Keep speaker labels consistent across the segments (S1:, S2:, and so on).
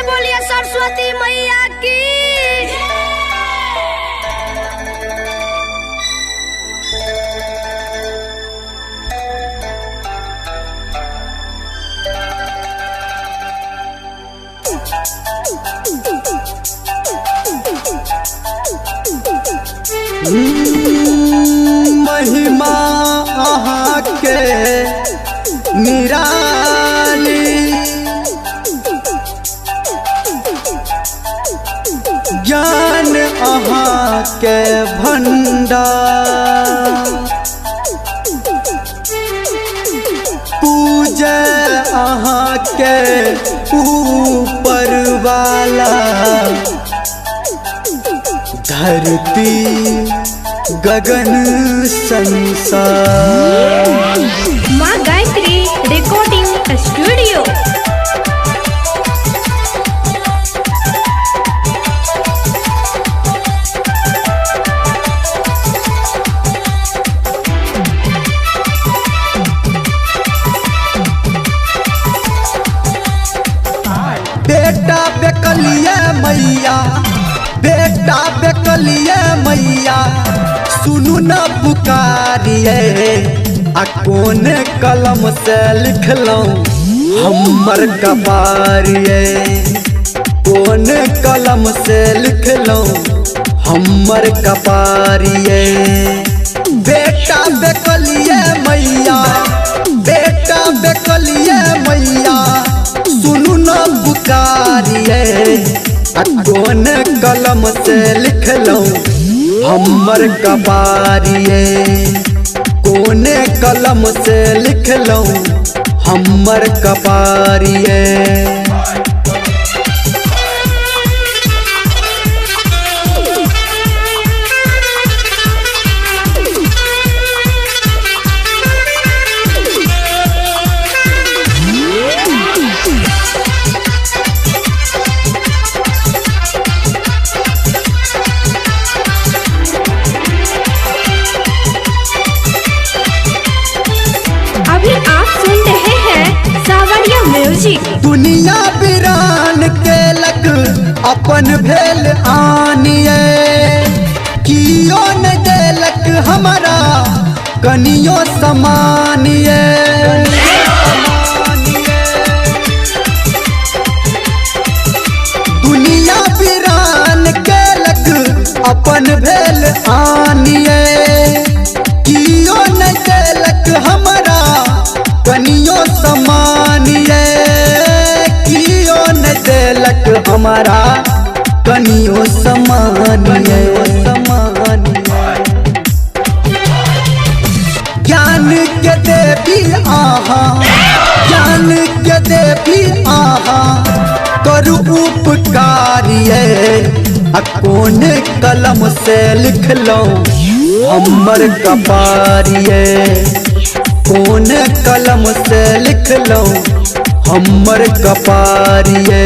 S1: बोलिए सरस्वती मैया की।
S2: महिमा अहाँ के निराली, ज्ञान अहाँ के भंडार, पूजे अहाँ के ऊपर वाला, धरती गगन संसार।
S1: माँ गायत्री रिकॉर्डिंग स्टूडियो।
S2: बेटा बेकलिए मैया, बेटा बेकलिए मैया, सुनू न पुकारिए, आ कौन कलम से लिखलौं हमर कबारिए, कौन कलम से लिखलौं हमर कबारिए। बेटा बेकलिए मैया, बेटा बेकलिए मैया, सुनू न पुकारिए, कौन कलम से लिखलौं हमर कबारिए, कौन कलम से लिखलौं हमर कबारिए। दुनिया वीरान के लग अपन भेल आनिए, कियो न देलक हमारा कनियो समानिए। दुनिया वीरान के लग अपन भेल आनिए, कियो न देलक हमारा कनियो समानिए, कियो न देलक हमारा कनियो समानिए। ज्ञान के देवी आहा, ज्ञान के देवी आहा, करू उपकारिए, कौन कलम से लिखलौं हमर कबारिए, कौन कलम से लिखलौं हमर कबारिए।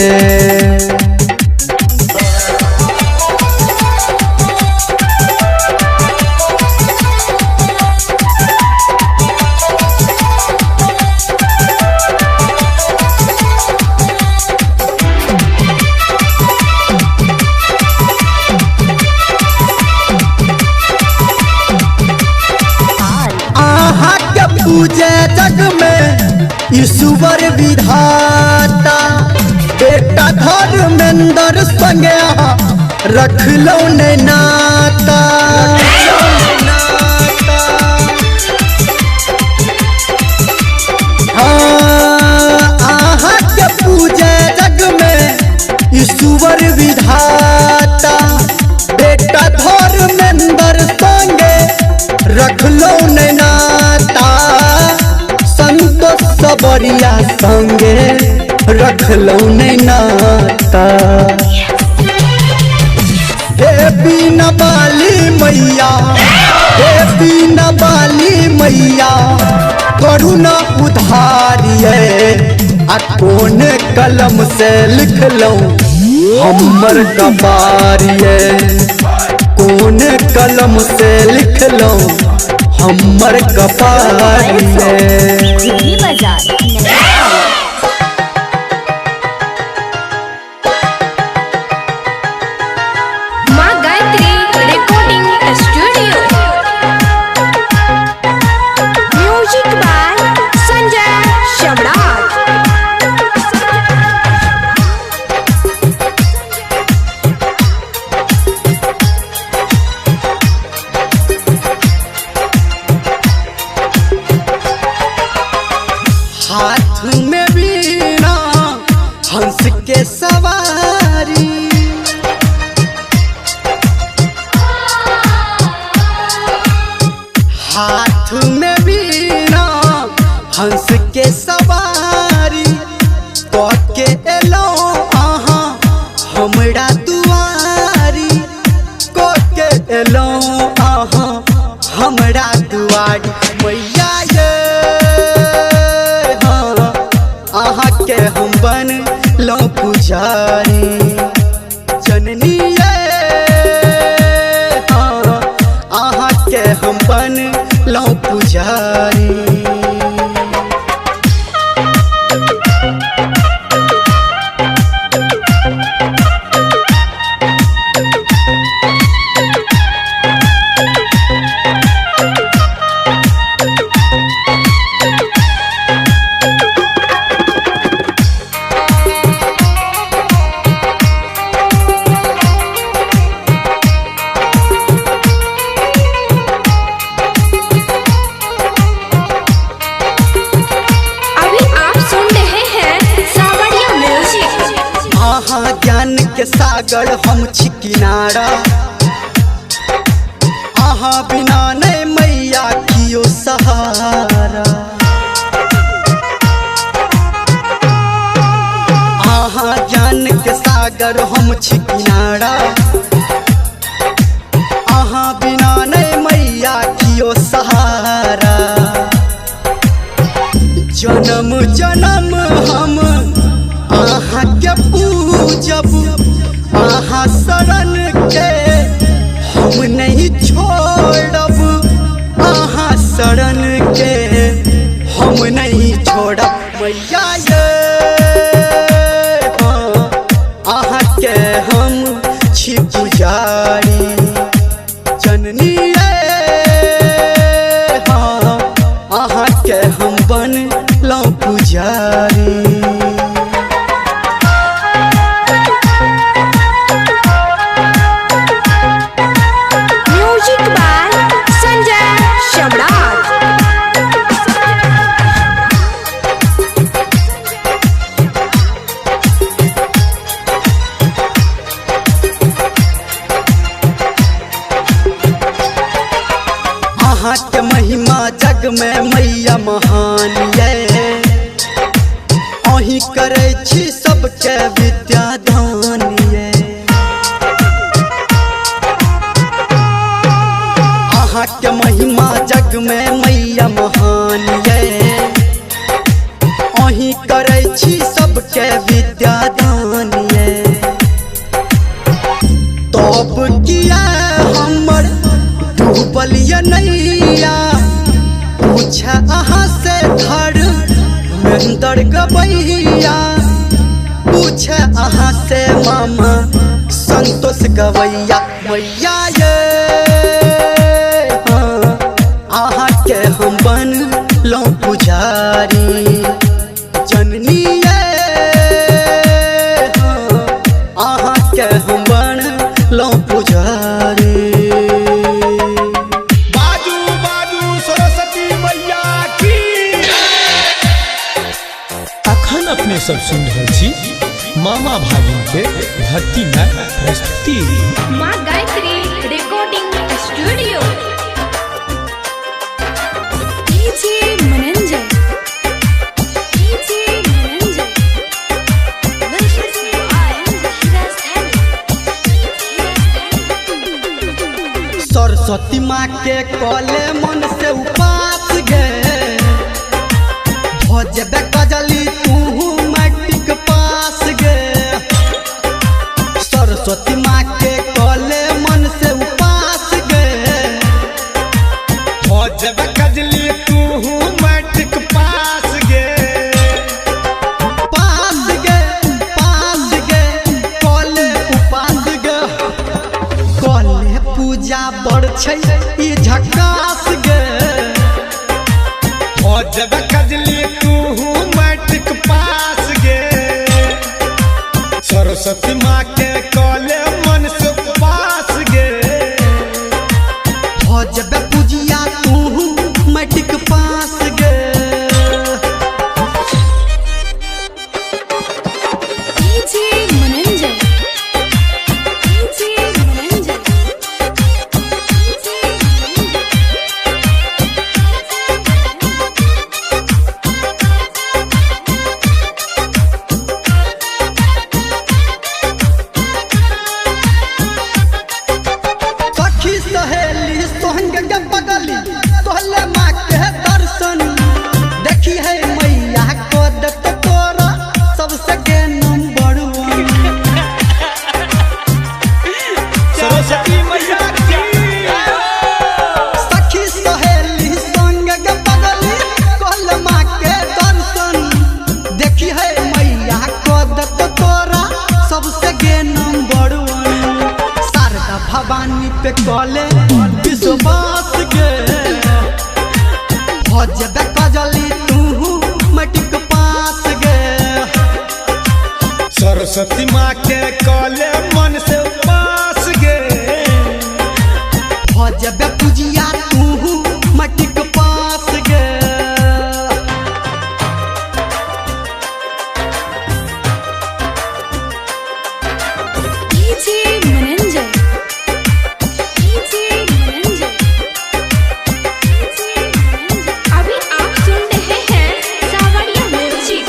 S2: पूजे जग में ईश्वर विधाता, बेटा धर्मेंद्र संगे रख लो ने नाता। आहा के पूजे जग में ईश्वर विधाता, बेटा धर्मेंद्र संगे रख लो ने नाता, संतोष सबरिया संगे रख लो ने नाता। हे बीना बाली मैया, हे बीना बाली मैया, करुणा उधारिए, कौन कलम से लिखलौं हमर कबारिए, कौन कलम से लिखलौं हमर कबारिए। के एलो आहा हमरा दुआरी को के एलो आहा हमरा दुआरी मैया ये हाँ आहा के हम बन लो पुजारी जननी ये हाँ आहा के हम बन लो पुजारी। ज्ञान के सागर हम छी किनारा आहा बिना नहीं मैया कियो सहारा आहा ज्ञान के सागर हम छी किनारा आहा बिना नहीं मैया कियो सहारा जन्म जन्म हम आहा के पूजब आहा शरण के हम नहीं छोड़ब आहा शरण के हम नहीं छोड़ब मैया ये हाँ आहा के हम छी पुजारी जननी ये हाँ आहा के हम बन लो पुजारी। आहा के महिमा जग में मैया महान ये अही करे छी सबके विद्या दान ये आहा के महिमा जग में मैया महान ये अही करे छी सबके विद्या दान ये तब किया हमर डूबल या नैया पूछा अहाँ से धर मेहंदर गवैया पूछा अहाँ से मामा संतोष गवैया मैया ये हाँ अहाँ के हम बन लो पुजारी जननी ये हाँ अहाँ के हम बन लो पुजारी।
S3: अपने सब सुन रहे छी मामा भागिन के भक्ति में प्रस्तुति
S1: माँ गायत्री रिकॉर्डिंग स्टूडियो
S2: सरस्वती माँ के कले मन से उपास गए भजबे कजली तू मैट्रिक पास गे सरस्वती माँ के कले मन से उपास गे
S3: भजबे कजली तू मैट्रिक पास गे
S2: कले उपास गे कले पूजा बड़ छै ई झकास गे
S3: भजबे कजली तू मैट्रिक पास गे सरस्वती माँ के कले मन से पास गे
S2: भजबे पूजिया तू मैट्रिक पास गे गे नंबर 1 शारदा भवानी पे कॉले विश्वास गे हो जबे कजली तू मैट्रिक पास गे
S3: सरस्वती माँ के कॉले मन से उपास गे
S2: हो जबे पूजिया तू मैट्रिक पास गे
S1: अभी आप सुन रहे हैं सावरिया म्यूजिक।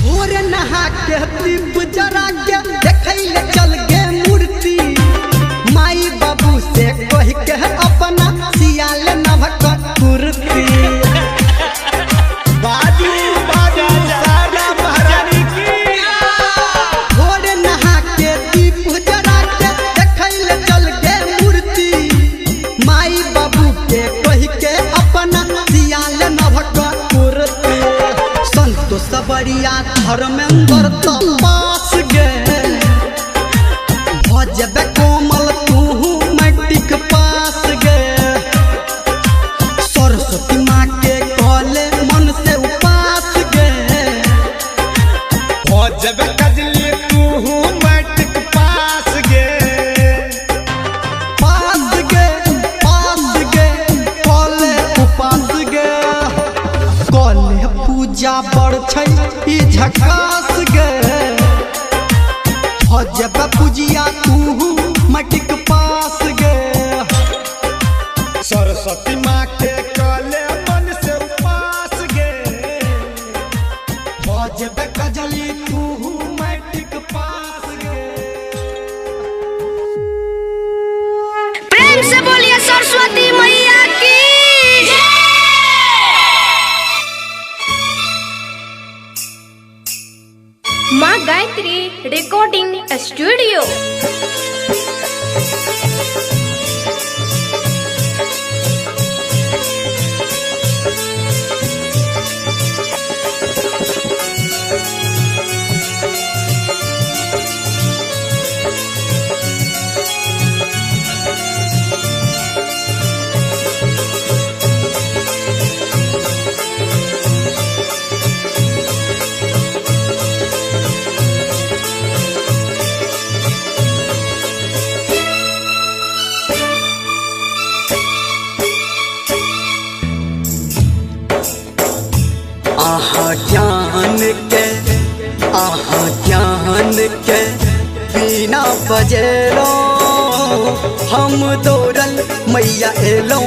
S2: भोर नहा के दीप जरा के देखैले चल गे मूर्ति माई बाबू से कह के अपना सियाल नभक कुर्ती
S3: बाजू बाजा शारदा महारानी की
S2: भोर नहा के दीप जरा के देखैले चल गे मूर्ति माई बाबू के कह के अपना सियाल नभक कुर्ती संतोष सबरिया धर्मेंद्र तपास गे भजबे कोमल तू मैट्रिक पास गे सरस्वती माँ के कॉले मन से उपास गे
S3: हो जब कजली तू मैट्रिक पास गे
S2: पास गे कॉले उपास गे कॉले पूजा बड़ छै ई झकास गे भजबे पूजिया तू मैट्रिक पास गे
S3: सरस्वती माँ के कॉले मन से उपास गे
S2: भजबे कजली तू मैट्रिक पास गे
S1: प्रेम से बोलिए सरस्वती मैया की। माँ गायत्री रिकॉर्डिंग स्टूडियो।
S2: आहा ज्ञान के बिना बजेलो हम दौड़ल मैया एलो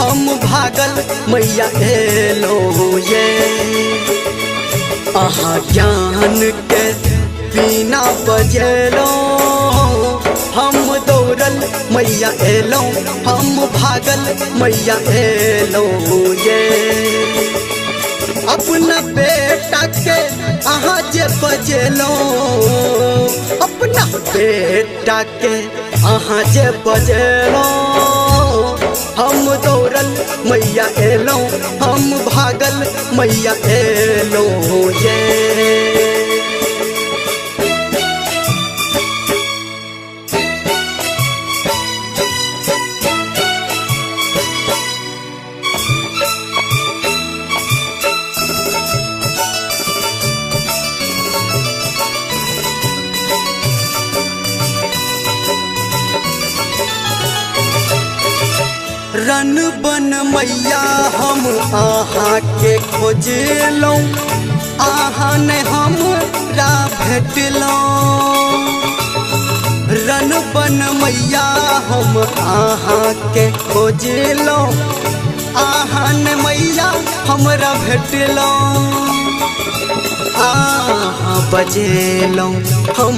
S2: हम भागल मैया एलो ये आहा ज्ञान के बिना बजेलो हम दौड़ल मैया एलो हम भागल मैया एलो ये अपना बेटा के अहाँ जे बजेलो अपना बेटा के अहाँ जे बजेलो हम दौड़ल मैया एलो हम भागल मैया एलो ये रन बन मैया हम आहा के खोजलौं आहा ने हमरा भेटलौं रन बन मैया हम आहा के खोजलौं आहा ने मैया हमरा भेटलौं आहा बजेलौं हम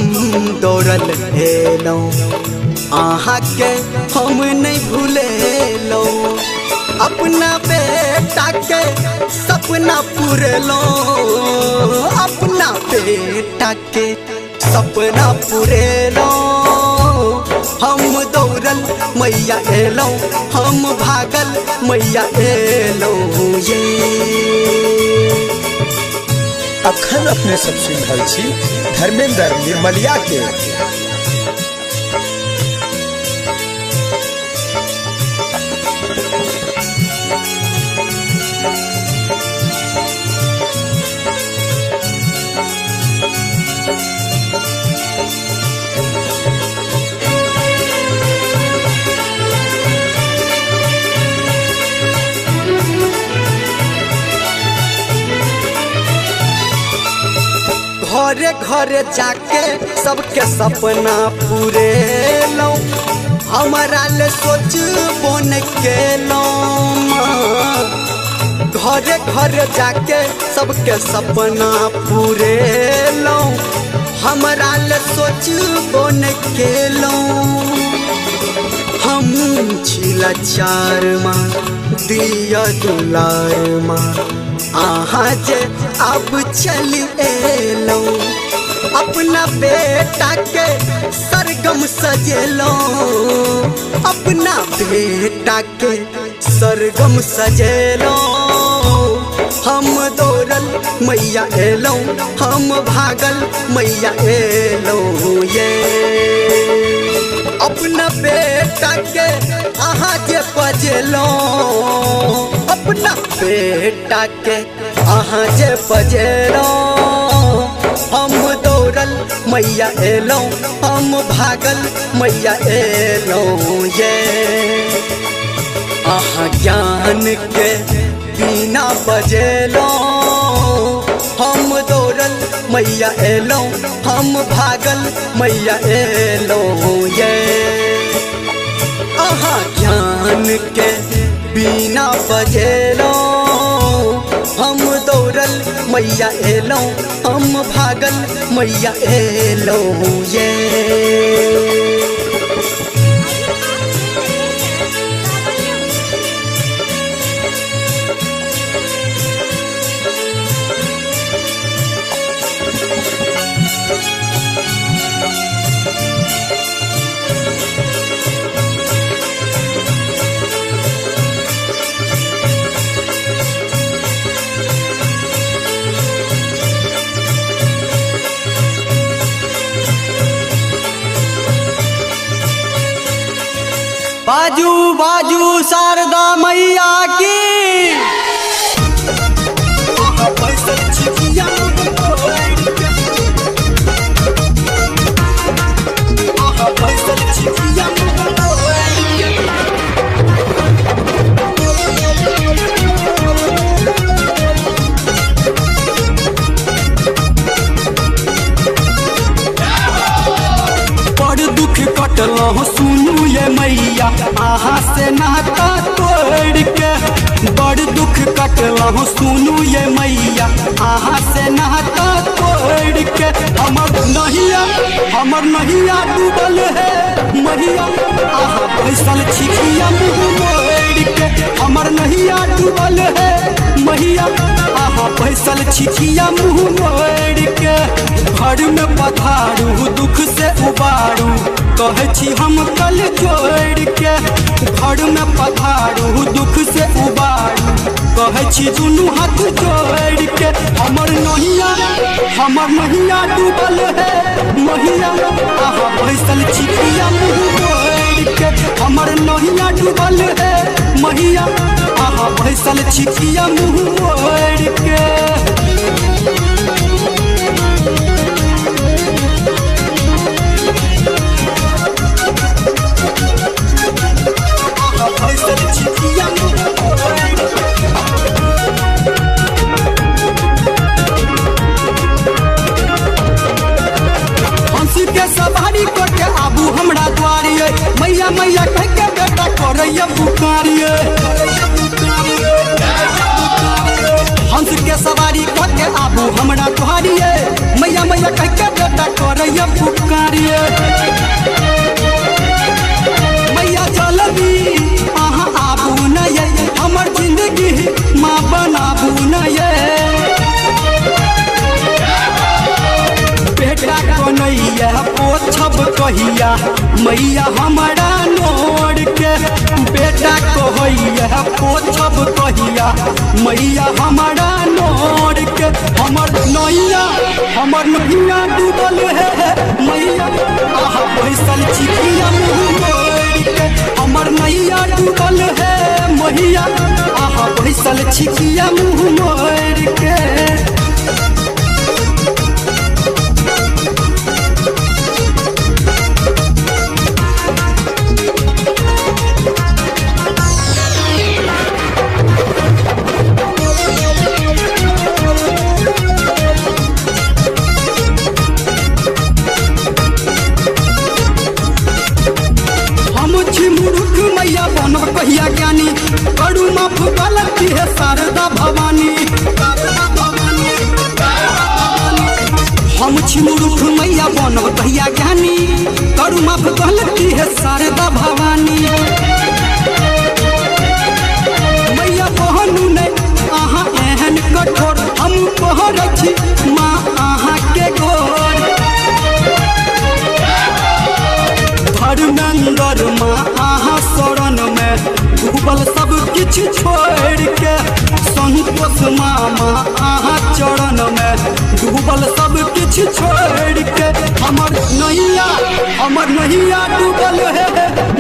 S2: दौड़ल एलौं आहा के हम नहीं भूलेलो अपना बेटा के सपना पूरेलो अपना बेटा के सपना पूरेलो हम दौड़ल मैया एलो हम भागल मैया एलो ये
S3: अखन अपने सब सुन रहल छी धर्मेंद्र निर्मलिया के।
S2: घरे घरे जाके सबके सपना पूरे लो, हमारा ले सोच बन के लो। घरे घरे जाके सबके सपना पूरे लो, हमारा ले सोच बन के लो। हम छिला चार माँ दिया दुलार माँ, आहा जे अब चली एलो, अपना बेटा के सरगम सजेलो, अपना बेटा के सरगम सजेलो। हम दौड़ल मैया एलो, हम भागल मैया एलो ये। अपना बेटा के आहा जे पजेलो, अपना बेटा के आहा जे पजेलो। हम दौड़ल मैया एलो, हम भागल मैया एलो ये। आहा ज्ञान के बिना बजेलो, हम दौड़ल मैया एलो, हम भागल मैया एलो ये। आहा ज्ञान के बिना बजेलो, हम दौड़ल मैया एलो, हम भागल मैया एलो ये। बाजू बाजू शारदा मैया की। कटलो सुनू ये मैया आहा से नाता तोड़ के, बड़ दुख कटलो सुनू ये मैया आहा से नाता तोड़ के। हमर नहिया डूबल है मैया आहा बैसल छिखिया मुँह मोड़ के। हमर नहिया डूबल है मैया आहा बैसल छिखिया मुँह मोड़ के। घर में पधारू दुख से उबारू कहे छी हम कल जोड़ के। घर में पधारू दुख से उबारू कहे छी दुनू हाथ जोड़ के। हमर नहिया डूबल है मैया आहा बैसल छिखिया मुँह मोड़ के। हमर नहिया डूबल है मैया आहा बैसल छिखिया मुँह मोड़ के। हंसी के सवारी करके आबू हमरा द्वारिये, मैया मैया कह के बेटा करैया पुकारिये। हंस के सवारी करके आबू हमरा द्वारिये, मैया मैया कह के बेटा करैया पुकारिये। मैया चलबी आहा आबू न ये, हमर जिंदगी माँ बनाबू न ये। पेट बेटा कन्हैया पोछब कहिया मैया हमारा नोर के बेटा कन्हैया पोछब कहिया मैया हमारा नोर के हमर नैया डूबल है मैया आहा बैसल चिड़िया मुँह मोड़ के हमर नैया डूबल है मैया आहा बैसल चिड़िया मुँह मोड़ के मैया बनब कहिया ज्ञानी करू माफ गलती है शारदा भवानी हम छी मूर्ख मैया बनब कहिया ज्ञानी करू माफ गलती है शारदा भवानी मैया बहनू ने अहाँ एहन कठोर हम कहर छी माँ अहाँ के गोर धर्मेंद्र माँ अहाँ शरण में डूबल सब किछ छोड़ के संतोष मामा अहाँ चरण में डूबल सब किछ छोड़ के हमर नैया डूबल है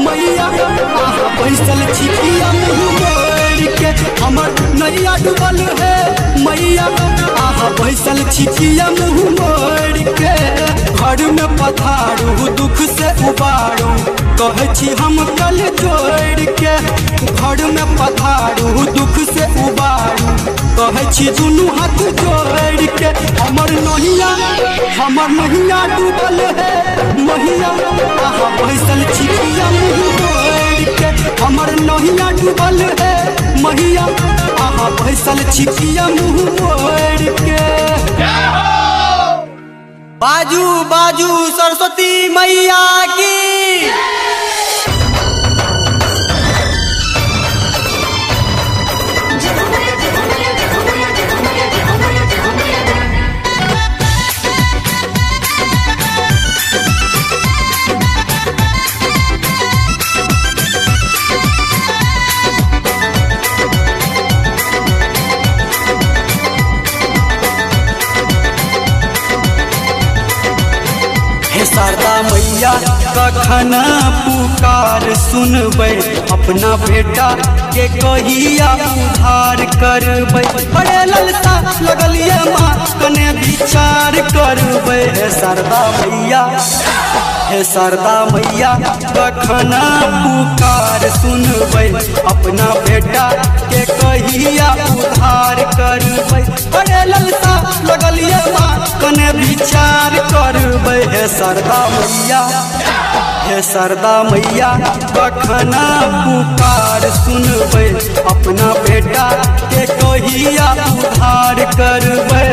S2: मैया अहाँ बैसल छिकिया मुँह मोड़ के हमर नैया डूबल है मैया अहाँ बैसल छिकिया मुँह मोड़ के घर में पधारू दुख से उबारू कहे छी हम कल जोड़ के घर में पधारू दुख से उबारू कहे छी दुनू हाथ जोड़ के हमर नैया डूबल है मैया आहा बैसल छिड़िया मुँह मोड़ के हमर नैया डूबल है मैया आहा बैसल छिड़िया मुँह मोड़ के बाजू बाजू सरस्वती मैया की शारदा मैया कखन पुकार सुनबै अपना बेटा के कहिया उद्धार करबै बड़े ललसा लगलिए माँ कने विचार करबै हे शारदा मैया कखन पुकार सुनबै अपना बेटा के कहिया उद्धार करबै बड़े ललसा लगलिए माँ कने विचार करबै हे शारदा मैया कखन पुकार सुनबै अपना बेटा के कहिया उद्धार करबै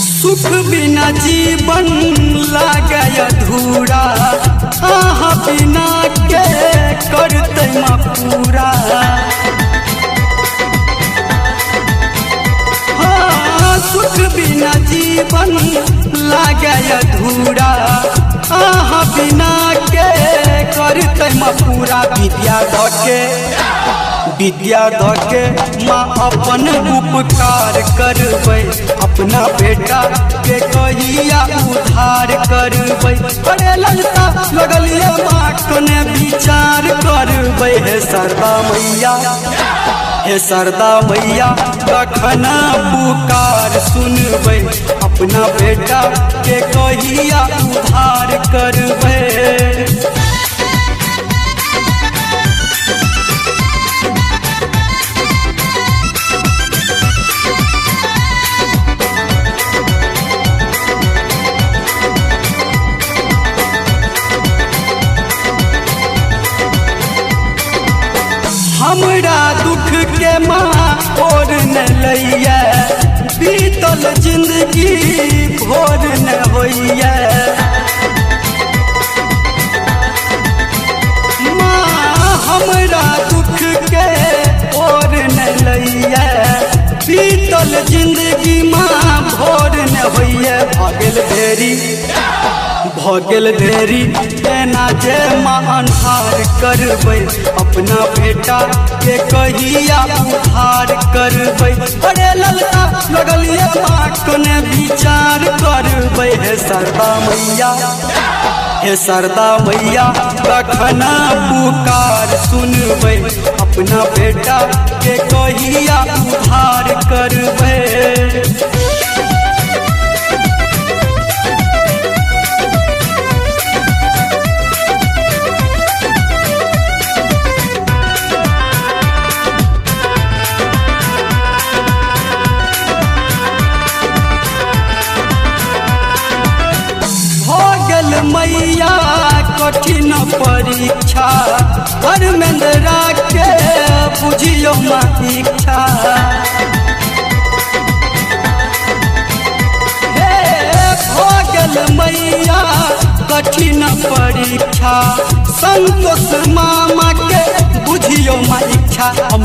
S2: सुख बिना जीवन लागे अधूरा आहा बिना के करते माँ पूरा हाँ सुख बिना जीवन लागे अधूरा आहा बिना के करते माँ पूरा विद्या धके माँ अपन उपकार करबै अपना बेटा के कहिया उद्धार करबै बड़े ललसा लगलिए माँ कने विचार करबै हे शारदा मैया कखन पुकार सुनबै अपना बेटा के कहिया उद्धार करबै हमरा दुख के माँ और न लैया बीतल जिंदगी भोर न होइए। माँ हमरा दुख के ओर न लइए। बीतल जिंदगी माँ भोर न होइए। भगल भेरी एना जे माँ अन्हार करबै, अपना बेटा के कहिया उधार करबै। अरे ललका लगलिए माँ कने विचार करबै। हे शारदा मैया, हे शारदा मैया कखन पुकार सुनबै, अपना बेटा के कहिया उधार करबै। मैया कठिन परीक्षा धर्मेंद्रा के बुझियो माँ इच्छा। हे भगल मैया कठिन परीक्षा संतोष मामा के बुझियो माँ इच्छा। हम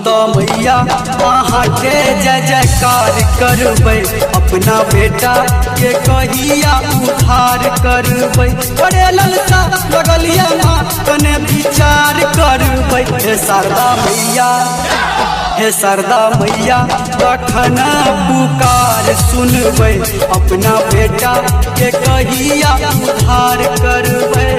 S2: तो मैया अहाँ के जय जयकार करबै, अपना बेटा के कहिया उधार करबै। अरे ललका लगलिए माँ कने विचार करबै। हे शारदा मैया, हे शारदा मैया कखन पुकार सुनबै, अपना बेटा के कहिया उधार करबै।